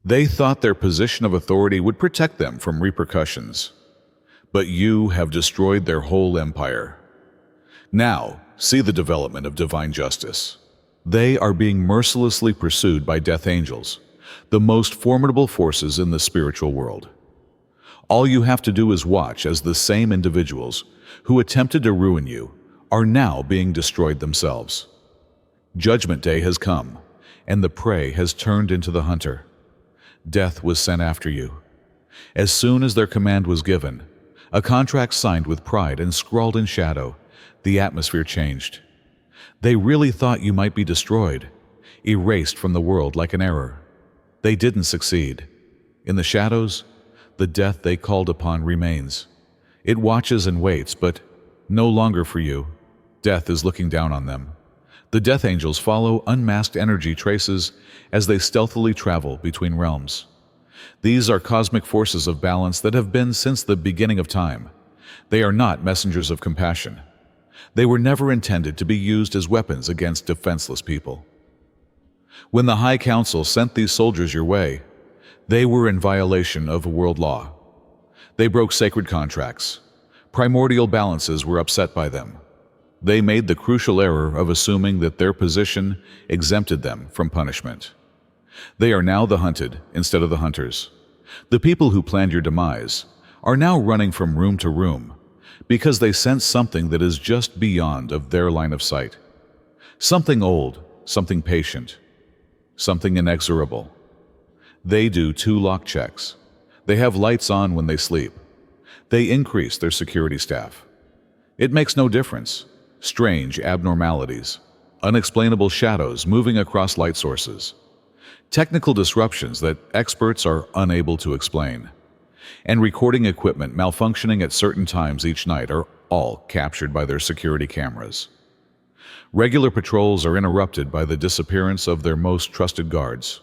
They thought their position of authority would protect them from repercussions. But you have destroyed their whole empire. Now, see the development of divine justice. They are being mercilessly pursued by death angels, the most formidable forces in the spiritual world. All you have to do is watch as the same individuals who attempted to ruin you are now being destroyed themselves. Judgment Day has come, and the prey has turned into the hunter. Death was sent after you. As soon as their command was given, a contract signed with pride and scrawled in shadow, the atmosphere changed. They really thought you might be destroyed, erased from the world like an error. They didn't succeed. In the shadows, the death they called upon remains. It watches and waits, but no longer for you. Death is looking down on them. The death angels follow unmasked energy traces as they stealthily travel between realms. These are cosmic forces of balance that have been since the beginning of time. They are not messengers of compassion. They were never intended to be used as weapons against defenseless people. When the High Council sent these soldiers your way, they were in violation of world law. They broke sacred contracts. Primordial balances were upset by them. They made the crucial error of assuming that their position exempted them from punishment. They are now the hunted instead of the hunters. The people who planned your demise are now running from room to room because they sense something that is just beyond of their line of sight. Something old, something patient, something inexorable. They do 2 lock checks. They have lights on when they sleep. They increase their security staff. It makes no difference. Strange abnormalities, unexplainable shadows moving across light sources, technical disruptions that experts are unable to explain, and recording equipment malfunctioning at certain times each night are all captured by their security cameras. Regular patrols are interrupted by the disappearance of their most trusted guards.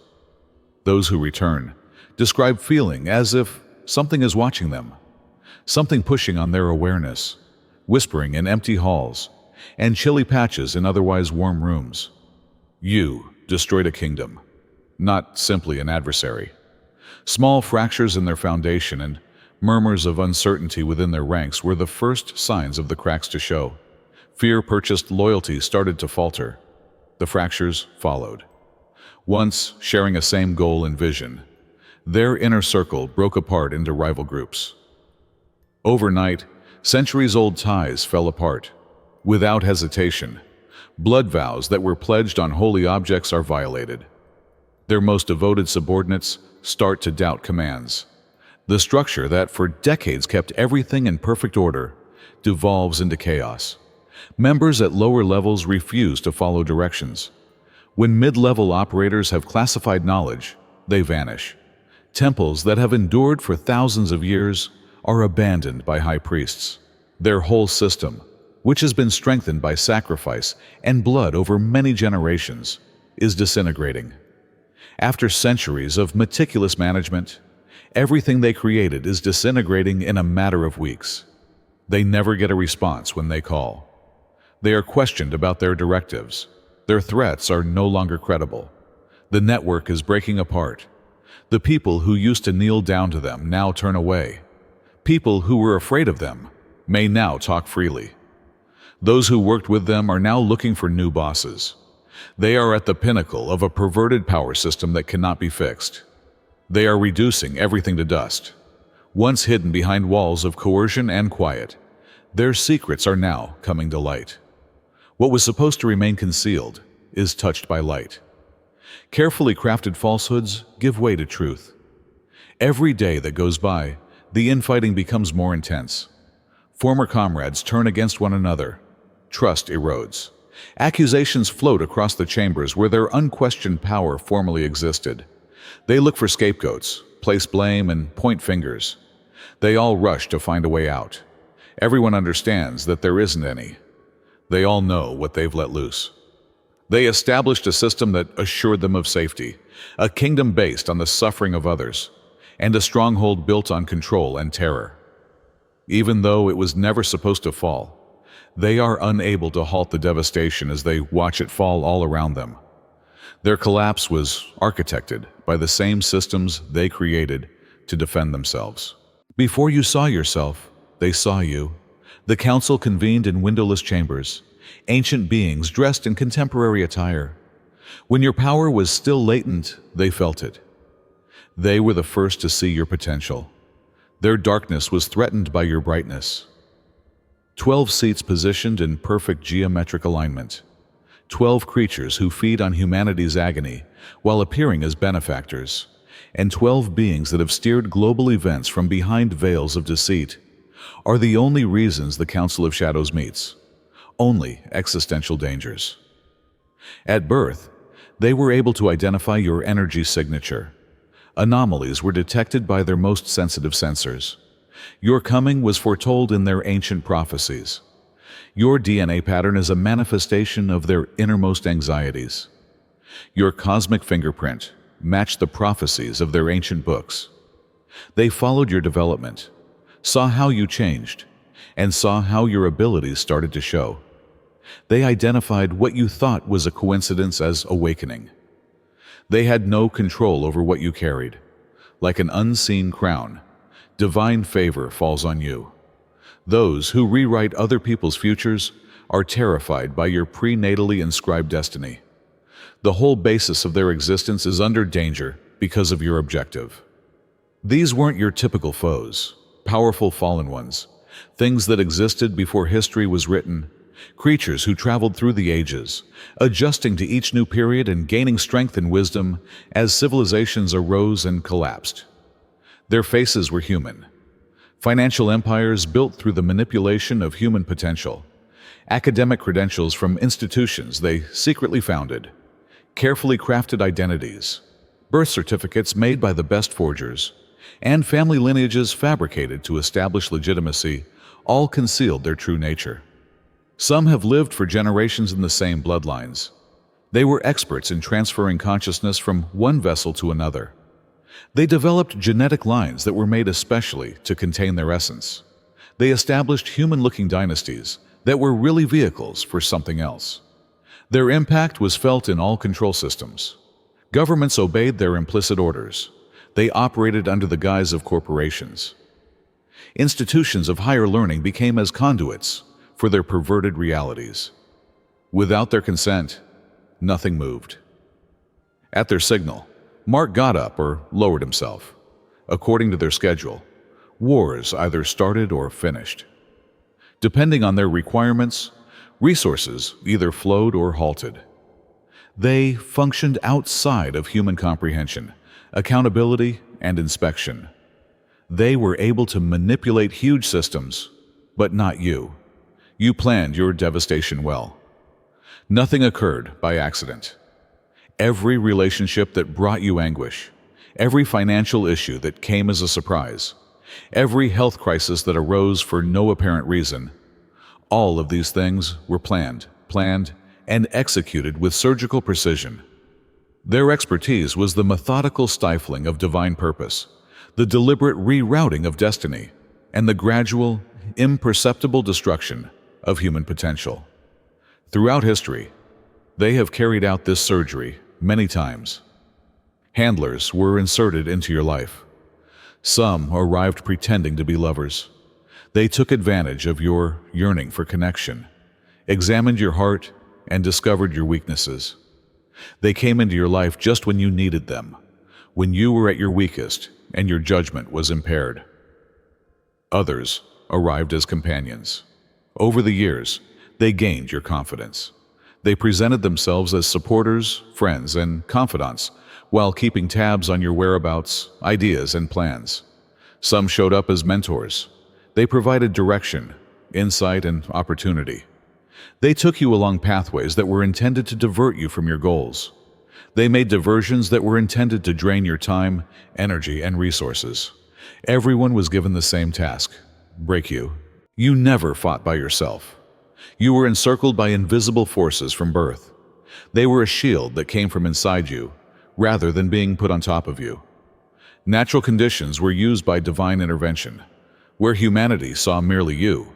Those who return describe feeling as if something is watching them, something pushing on their awareness, whispering in empty halls, and chilly patches in otherwise warm rooms. You destroyed a kingdom, not simply an adversary. Small fractures in their foundation and murmurs of uncertainty within their ranks were the first signs of the cracks to show. Fear-purchased loyalty started to falter. The fractures followed. Once sharing a same goal and vision, their inner circle broke apart into rival groups. Overnight, centuries-old ties fell apart. Without hesitation, blood vows that were pledged on holy objects are violated. Their most devoted subordinates start to doubt commands. The structure that for decades kept everything in perfect order devolves into chaos. Members at lower levels refuse to follow directions. When mid-level operators have classified knowledge, they vanish. Temples that have endured for thousands of years are abandoned by high priests. Their whole system, which has been strengthened by sacrifice and blood over many generations, is disintegrating. After centuries of meticulous management, everything they created is disintegrating in a matter of weeks. They never get a response when they call. They are questioned about their directives. Their threats are no longer credible. The network is breaking apart. The people who used to kneel down to them now turn away. People who were afraid of them may now talk freely. Those who worked with them are now looking for new bosses. They are at the pinnacle of a perverted power system that cannot be fixed. They are reducing everything to dust. Once hidden behind walls of coercion and quiet, their secrets are now coming to light. What was supposed to remain concealed is touched by light. Carefully crafted falsehoods give way to truth. Every day that goes by, the infighting becomes more intense. Former comrades turn against one another. Trust erodes. Accusations float across the chambers where their unquestioned power formerly existed. They look for scapegoats, place blame, and point fingers. They all rush to find a way out. Everyone understands that there isn't any. They all know what they've let loose. They established a system that assured them of safety, a kingdom based on the suffering of others, and a stronghold built on control and terror. Even though it was never supposed to fall, they are unable to halt the devastation as they watch it fall all around them. Their collapse was architected by the same systems they created to defend themselves. Before you saw yourself, they saw you. The council convened in windowless chambers, ancient beings dressed in contemporary attire. When your power was still latent, they felt it. They were the first to see your potential. Their darkness was threatened by your brightness. 12 seats positioned in perfect geometric alignment. 12 creatures who feed on humanity's agony while appearing as benefactors. And 12 beings that have steered global events from behind veils of deceit are the only reasons the Council of Shadows meets. Only existential dangers. At birth, they were able to identify your energy signature. Anomalies were detected by their most sensitive sensors. Your coming was foretold in their ancient prophecies. Your DNA pattern is a manifestation of their innermost anxieties. Your cosmic fingerprint matched the prophecies of their ancient books. They followed your development, saw how you changed, and saw how your abilities started to show. They identified what you thought was a coincidence as awakening. They had no control over what you carried. Like an unseen crown, divine favor falls on you. Those who rewrite other people's futures are terrified by your prenatally inscribed destiny. The whole basis of their existence is under danger because of your objective. These weren't your typical foes, powerful fallen ones, things that existed before history was written, creatures who traveled through the ages, adjusting to each new period and gaining strength and wisdom as civilizations arose and collapsed. Their faces were human. Financial empires built through the manipulation of human potential. Academic credentials from institutions they secretly founded. Carefully crafted identities. Birth certificates made by the best forgers. And family lineages fabricated to establish legitimacy, all concealed their true nature. Some have lived for generations in the same bloodlines. They were experts in transferring consciousness from one vessel to another. They developed genetic lines that were made especially to contain their essence. They established human-looking dynasties that were really vehicles for something else. Their impact was felt in all control systems. Governments obeyed their implicit orders. They operated under the guise of corporations. Institutions of higher learning became as conduits for their perverted realities. Without their consent, nothing moved. At their signal, Mark got up or lowered himself. According to their schedule, wars either started or finished. Depending on their requirements, resources either flowed or halted. They functioned outside of human comprehension, accountability, and inspection. They were able to manipulate huge systems, but not you. You planned your devastation well. Nothing occurred by accident. Every relationship that brought you anguish, every financial issue that came as a surprise, every health crisis that arose for no apparent reason, all of these things were planned, and executed with surgical precision. Their expertise was the methodical stifling of divine purpose, the deliberate rerouting of destiny, and the gradual, imperceptible destruction of human potential. Throughout history, they have carried out this surgery many times. Handlers were inserted into your life. Some arrived pretending to be lovers. They took advantage of your yearning for connection, examined your heart, and discovered your weaknesses. They came into your life just when you needed them, when you were at your weakest and your judgment was impaired. Others arrived as companions. Over the years, they gained your confidence. They presented themselves as supporters, friends, and confidants while keeping tabs on your whereabouts, ideas, and plans. Some showed up as mentors. They provided direction, insight, and opportunity. They took you along pathways that were intended to divert you from your goals. They made diversions that were intended to drain your time, energy, and resources. Everyone was given the same task: break you. You never fought by yourself. You were encircled by invisible forces from birth. They were a shield that came from inside you, rather than being put on top of you. Natural conditions were used by divine intervention. Where humanity saw merely you,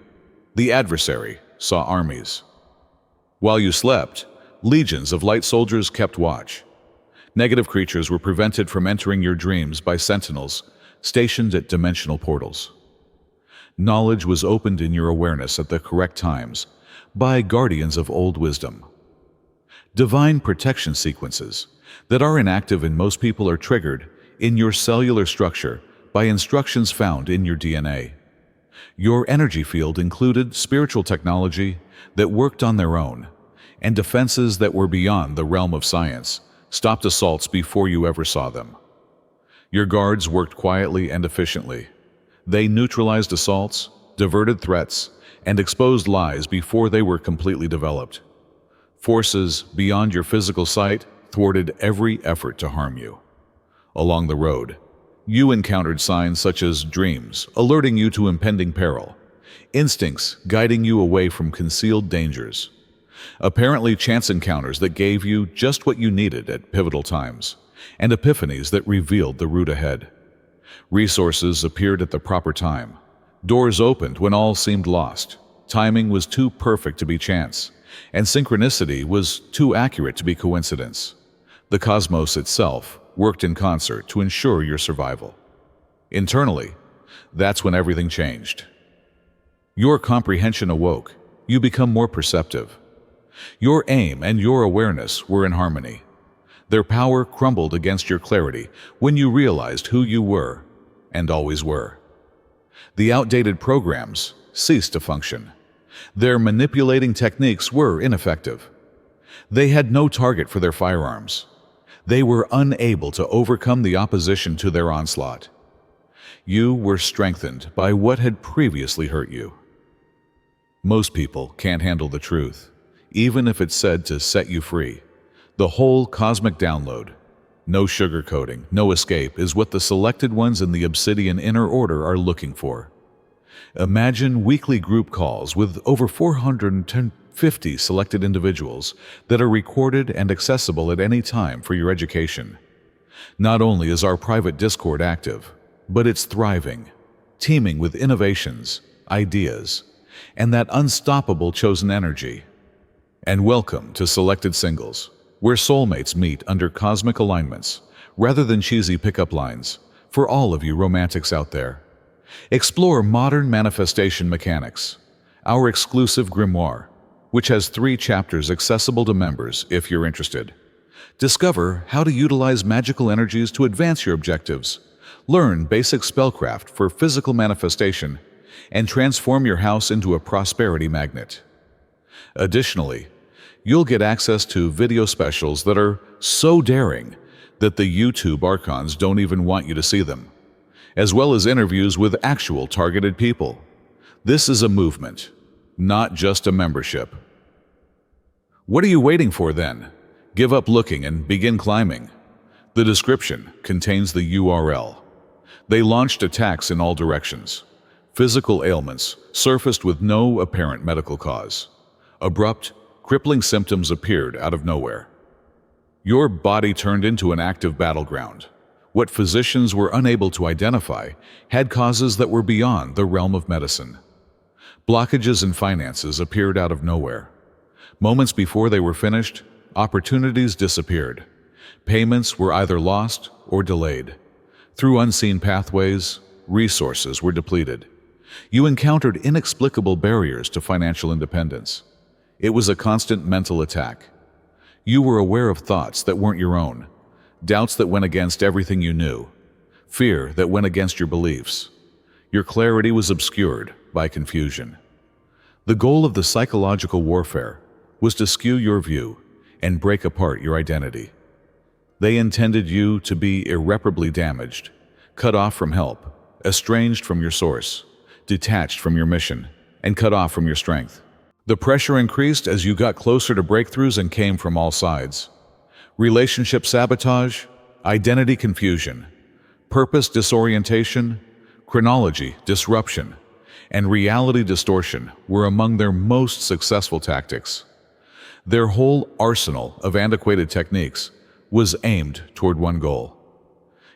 the adversary saw armies. While you slept, Legions of light soldiers kept watch. Negative creatures were prevented from entering your dreams by sentinels stationed at dimensional portals. Knowledge was opened in your awareness at the correct times by guardians of old wisdom. Divine protection sequences that are inactive in most people are triggered in your cellular structure by instructions found in your DNA. Your energy field included spiritual technology that worked on their own, and defenses that were beyond the realm of science stopped assaults before you ever saw them. Your guards worked quietly and efficiently. They neutralized assaults, diverted threats, and exposed lies before they were completely developed. Forces beyond your physical sight thwarted every effort to harm you. Along the road, you encountered signs such as dreams alerting you to impending peril, instincts guiding you away from concealed dangers, apparently chance encounters that gave you just what you needed at pivotal times, and epiphanies that revealed the route ahead. Resources appeared at the proper time. Doors opened when all seemed lost. Timing was too perfect to be chance, and synchronicity was too accurate to be coincidence. The cosmos itself worked in concert to ensure your survival. Internally, that's when everything changed. Your comprehension awoke. You become more perceptive. Your aim and your awareness were in harmony. Their power crumbled against your clarity when you realized who you were and always were. The outdated programs ceased to function. Their manipulating techniques were ineffective. They had no target for their firearms. They were unable to overcome the opposition to their onslaught. You were strengthened by what had previously hurt you. Most people can't handle the truth, even if it's said to set you free. The whole cosmic download, no sugarcoating, no escape, is what the selected ones in the Obsidian Inner Order are looking for. Imagine weekly group calls with over 450 selected individuals that are recorded and accessible at any time for your education. Not only is our private Discord active, but it's thriving, teeming with innovations, ideas, and that unstoppable chosen energy. And welcome to Selected Singles, where soulmates meet under cosmic alignments rather than cheesy pickup lines. For all of you romantics out there, explore modern manifestation mechanics, our exclusive grimoire, which has 3 chapters accessible to members if you're interested. Discover how to utilize magical energies to advance your objectives, learn basic spellcraft for physical manifestation, and transform your house into a prosperity magnet. Additionally, you'll get access to video specials that are so daring that the YouTube archons don't even want you to see them, as well as interviews with actual targeted people. This is a movement, not just a membership. What are you waiting for then? Give up looking and begin climbing. The description contains the URL. They launched attacks in all directions. Physical ailments surfaced with no apparent medical cause. Abrupt, crippling symptoms appeared out of nowhere. Your body turned into an active battleground. What physicians were unable to identify had causes that were beyond the realm of medicine. Blockages in finances appeared out of nowhere. Moments before they were finished, opportunities disappeared. Payments were either lost or delayed. Through unseen pathways, resources were depleted. You encountered inexplicable barriers to financial independence. It was a constant mental attack. You were aware of thoughts that weren't your own, doubts that went against everything you knew, fear that went against your beliefs. Your clarity was obscured by confusion. The goal of the psychological warfare was to skew your view and break apart your identity. They intended you to be irreparably damaged, cut off from help, estranged from your source, detached from your mission, and cut off from your strength. The pressure increased as you got closer to breakthroughs and came from all sides. Relationship sabotage, identity confusion, purpose disorientation, chronology disruption, and reality distortion were among their most successful tactics. Their whole arsenal of antiquated techniques was aimed toward one goal.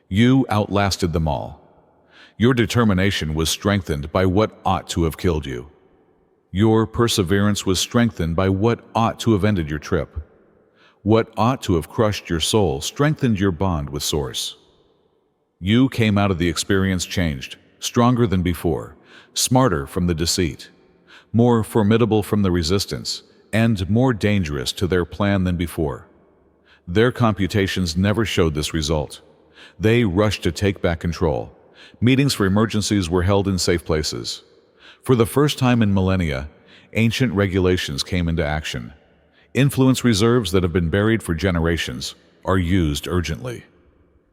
You outlasted them all. Your determination was strengthened by what ought to have killed you. Your perseverance was strengthened by what ought to have ended your trip. What ought to have crushed your soul strengthened your bond with Source. You came out of the experience changed, stronger than before, smarter from the deceit, more formidable from the resistance, and more dangerous to their plan than before. Their computations never showed this result. They rushed to take back control. Meetings for emergencies were held in safe places. For the first time in millennia, ancient regulations came into action. Influence reserves that have been buried for generations are used urgently.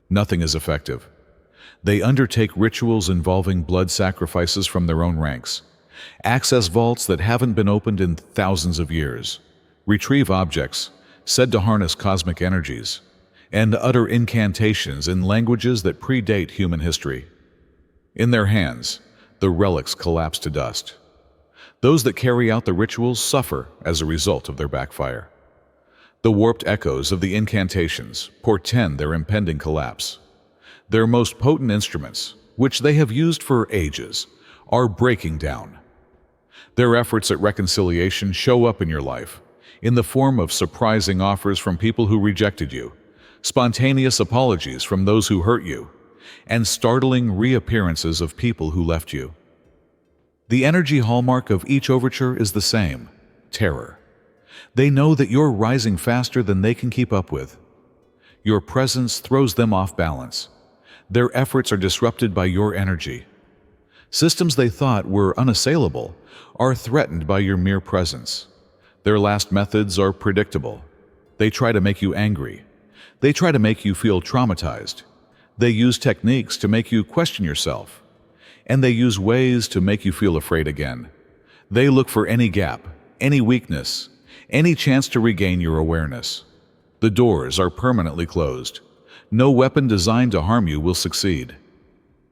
Nothing is effective. They undertake rituals involving blood sacrifices from their own ranks, access vaults that haven't been opened in thousands of years, retrieve objects said to harness cosmic energies, and utter incantations in languages that predate human history. In their hands, the relics collapse to dust. Those that carry out the rituals suffer as a result of their backfire. The warped echoes of the incantations portend their impending collapse. Their most potent instruments, which they have used for ages, are breaking down. Their efforts at reconciliation show up in your life, in the form of surprising offers from people who rejected you, spontaneous apologies from those who hurt you, and startling reappearances of people who left you. The energy hallmark of each overture is the same: terror. They know that you're rising faster than they can keep up with. Your presence throws them off balance. Their efforts are disrupted by your energy. Systems they thought were unassailable are threatened by your mere presence. Their last methods are predictable. They try to make you angry. They try to make you feel traumatized. They use techniques to make you question yourself. And they use ways to make you feel afraid again. They look for any gap, any weakness, any chance to regain your awareness. The doors are permanently closed. No weapon designed to harm you will succeed.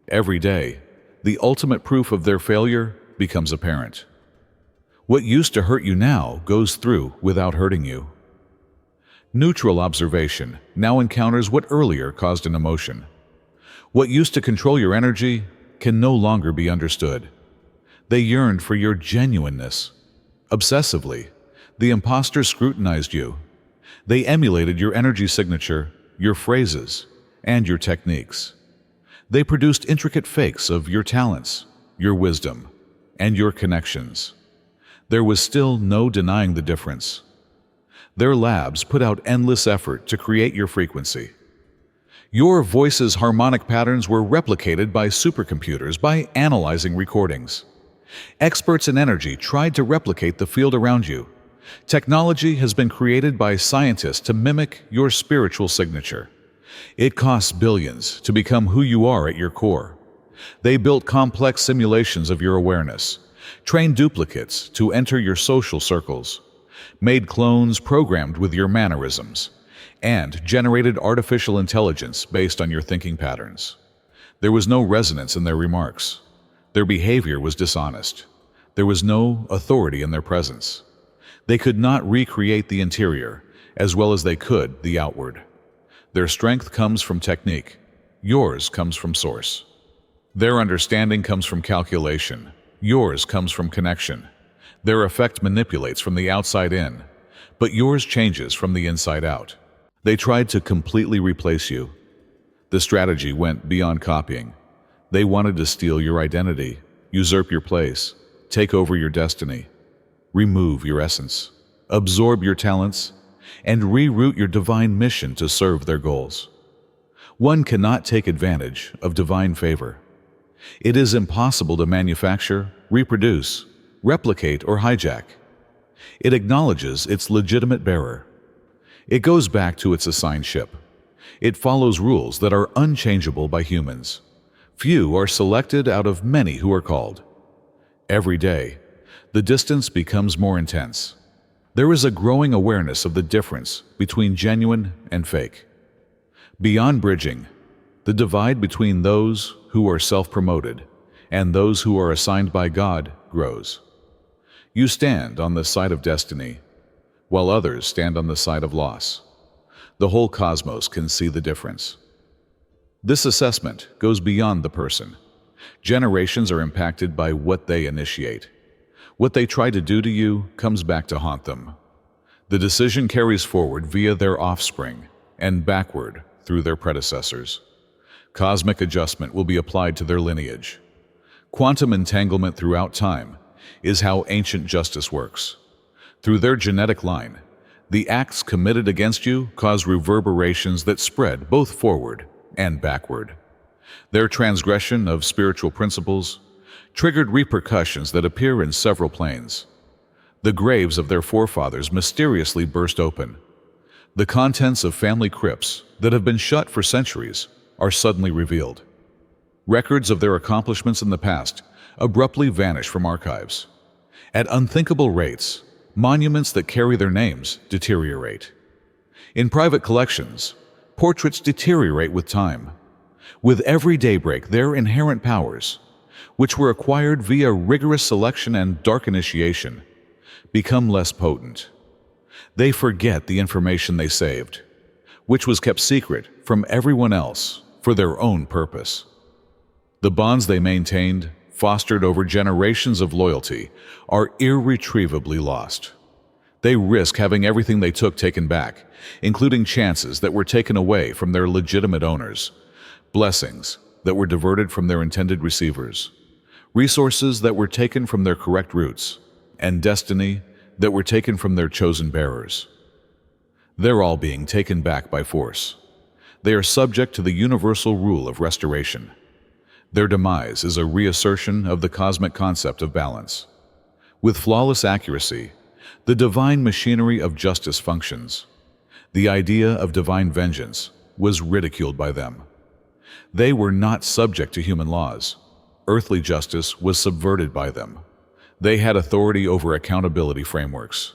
Every day, the ultimate proof of their failure becomes apparent. What used to hurt you now goes through without hurting you. Neutral observation now encounters what earlier caused an emotion. What used to control your energy can no longer be understood. They yearned for your genuineness. Obsessively, the imposters scrutinized you. They emulated your energy signature, your phrases, and your techniques. They produced intricate fakes of your talents, your wisdom, and your connections. There was still no denying the difference. Their labs put out endless effort to create your frequency. Your voice's harmonic patterns were replicated by supercomputers by analyzing recordings. Experts in energy tried to replicate the field around you. Technology has been created by scientists to mimic your spiritual signature. It costs billions to become who you are at your core. They built complex simulations of your awareness, trained duplicates to enter your social circles, made clones programmed with your mannerisms, and generated artificial intelligence based on your thinking patterns. There was no resonance in their remarks. Their behavior was dishonest. There was no authority in their presence. They could not recreate the interior as well as they could the outward. Their strength comes from technique. Yours comes from source. Their understanding comes from calculation. Yours comes from connection. Their effect manipulates from the outside in, but yours changes from the inside out. They tried to completely replace you. The strategy went beyond copying. They wanted to steal your identity, usurp your place, take over your destiny, remove your essence, absorb your talents, and reroute your divine mission to serve their goals. One cannot take advantage of divine favor. It is impossible to manufacture, reproduce, replicate, or hijack. It acknowledges its legitimate bearer. It goes back to its assigned ship. It follows rules that are unchangeable by humans. Few are selected out of many who are called. Every day, the distance becomes more intense. There is a growing awareness of the difference between genuine and fake. Beyond bridging, the divide between those who are self-promoted and those who are assigned by God grows. You stand on the side of destiny, while others stand on the side of loss. The whole cosmos can see the difference. This assessment goes beyond the person. Generations are impacted by what they initiate. What they try to do to you comes back to haunt them. The decision carries forward via their offspring and backward through their predecessors. Cosmic adjustment will be applied to their lineage. Quantum entanglement throughout time is how ancient justice works. Through their genetic line, the acts committed against you cause reverberations that spread both forward and backward. Their transgression of spiritual principles triggered repercussions that appear in several planes. The graves of their forefathers mysteriously burst open. The contents of family crypts that have been shut for centuries are suddenly revealed. Records of their accomplishments in the past abruptly vanish from archives. At unthinkable rates, monuments that carry their names deteriorate. In private collections, portraits deteriorate with time. With every daybreak, their inherent powers, which were acquired via rigorous selection and dark initiation, become less potent. They forget the information they saved, which was kept secret from everyone else for their own purpose. The bonds they maintained, fostered over generations of loyalty, are irretrievably lost. They risk having everything they took taken back, including chances that were taken away from their legitimate owners, blessings that were diverted from their intended receivers, resources that were taken from their correct routes, and destiny that were taken from their chosen bearers. They're all being taken back by force. They are subject to the universal rule of restoration. Their demise is a reassertion of the cosmic concept of balance. With flawless accuracy, the divine machinery of justice functions. The idea of divine vengeance was ridiculed by them. They were not subject to human laws. Earthly justice was subverted by them. They had authority over accountability frameworks.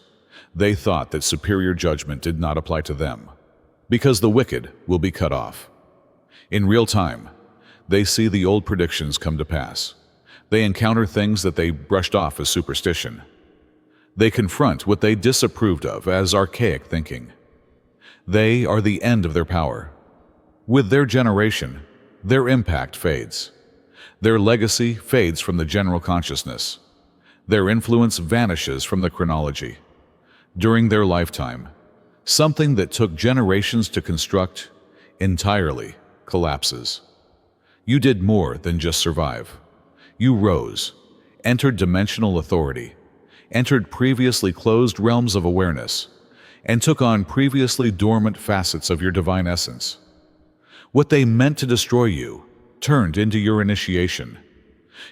They thought that superior judgment did not apply to them, because the wicked will be cut off. In real time, they see the old predictions come to pass. They encounter things that they brushed off as superstition. They confront what they disapproved of as archaic thinking. They are the end of their power. With their generation, their impact fades. Their legacy fades from the general consciousness. Their influence vanishes from the chronology. During their lifetime, something that took generations to construct entirely collapses. You did more than just survive. You rose, entered dimensional authority, entered previously closed realms of awareness, and took on previously dormant facets of your divine essence. What they meant to destroy you turned into your initiation.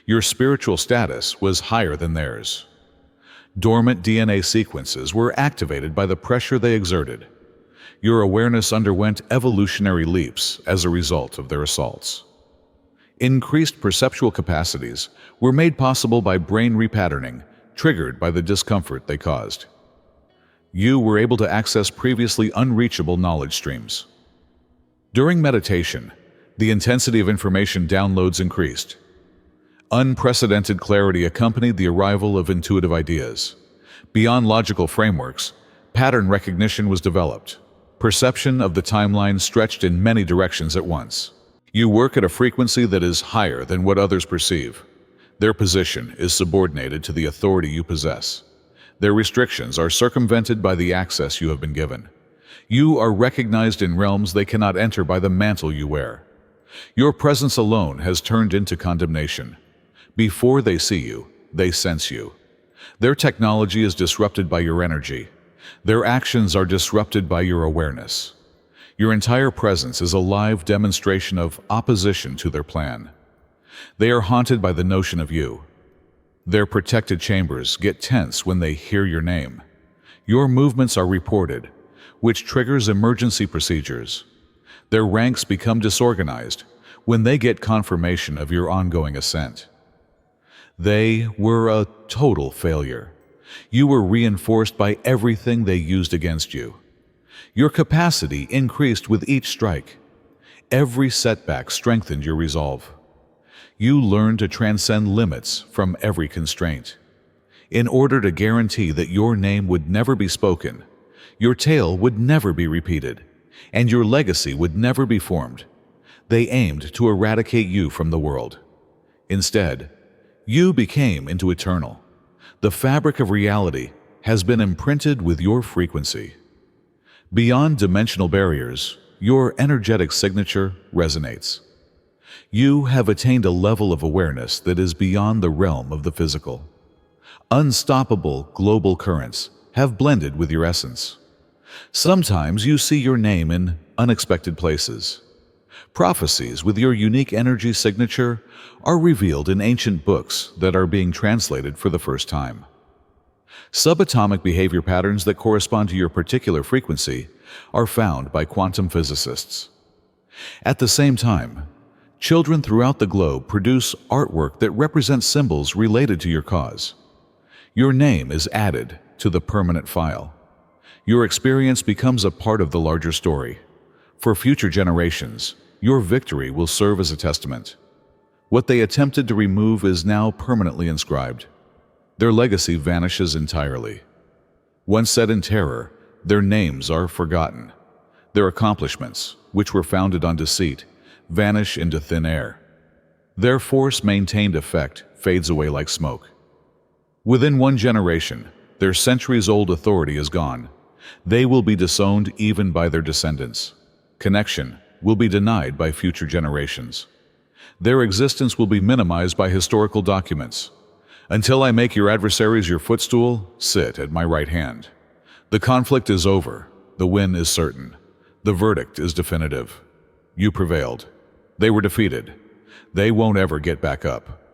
Your spiritual status was higher than theirs. Dormant DNA sequences were activated by the pressure they exerted. Your awareness underwent evolutionary leaps as a result of their assaults. Increased perceptual capacities were made possible by brain repatterning, triggered by the discomfort they caused. You were able to access previously unreachable knowledge streams. During meditation, the intensity of information downloads increased. Unprecedented clarity accompanied the arrival of intuitive ideas. Beyond logical frameworks, pattern recognition was developed. Perception of the timeline stretched in many directions at once. You work at a frequency that is higher than what others perceive. Their position is subordinated to the authority you possess. Their restrictions are circumvented by the access you have been given. You are recognized in realms they cannot enter by the mantle you wear. Your presence alone has turned into condemnation. Before they see you, they sense you. Their technology is disrupted by your energy. Their actions are disrupted by your awareness. Your entire presence is a live demonstration of opposition to their plan. They are haunted by the notion of you. Their protected chambers get tense when they hear your name. Your movements are reported, which triggers emergency procedures. Their ranks become disorganized when they get confirmation of your ongoing ascent. They were a total failure. You were reinforced by everything they used against you. Your capacity increased with each strike. Every setback strengthened your resolve. You learned to transcend limits from every constraint. In order to guarantee that your name would never be spoken, your tale would never be repeated, and your legacy would never be formed, they aimed to eradicate you from the world. Instead, you became into eternal. The fabric of reality has been imprinted with your frequency. Beyond dimensional barriers, your energetic signature resonates. You have attained a level of awareness that is beyond the realm of the physical. Unstoppable global currents have blended with your essence. Sometimes you see your name in unexpected places. Prophecies with your unique energy signature are revealed in ancient books that are being translated for the first time. Subatomic behavior patterns that correspond to your particular frequency are found by quantum physicists. At the same time, children throughout the globe produce artwork that represents symbols related to your cause. Your name is added to the permanent file. Your experience becomes a part of the larger story. For future generations, your victory will serve as a testament. What they attempted to remove is now permanently inscribed. Their legacy vanishes entirely. Once set in terror, their names are forgotten. Their accomplishments, which were founded on deceit, vanish into thin air. Their force-maintained effect fades away like smoke. Within one generation, their centuries-old authority is gone. They will be disowned even by their descendants. Connection will be denied by future generations. Their existence will be minimized by historical documents. Until I make your adversaries your footstool, sit at my right hand. The conflict is over. The win is certain. The verdict is definitive. You prevailed. They were defeated. They won't ever get back up.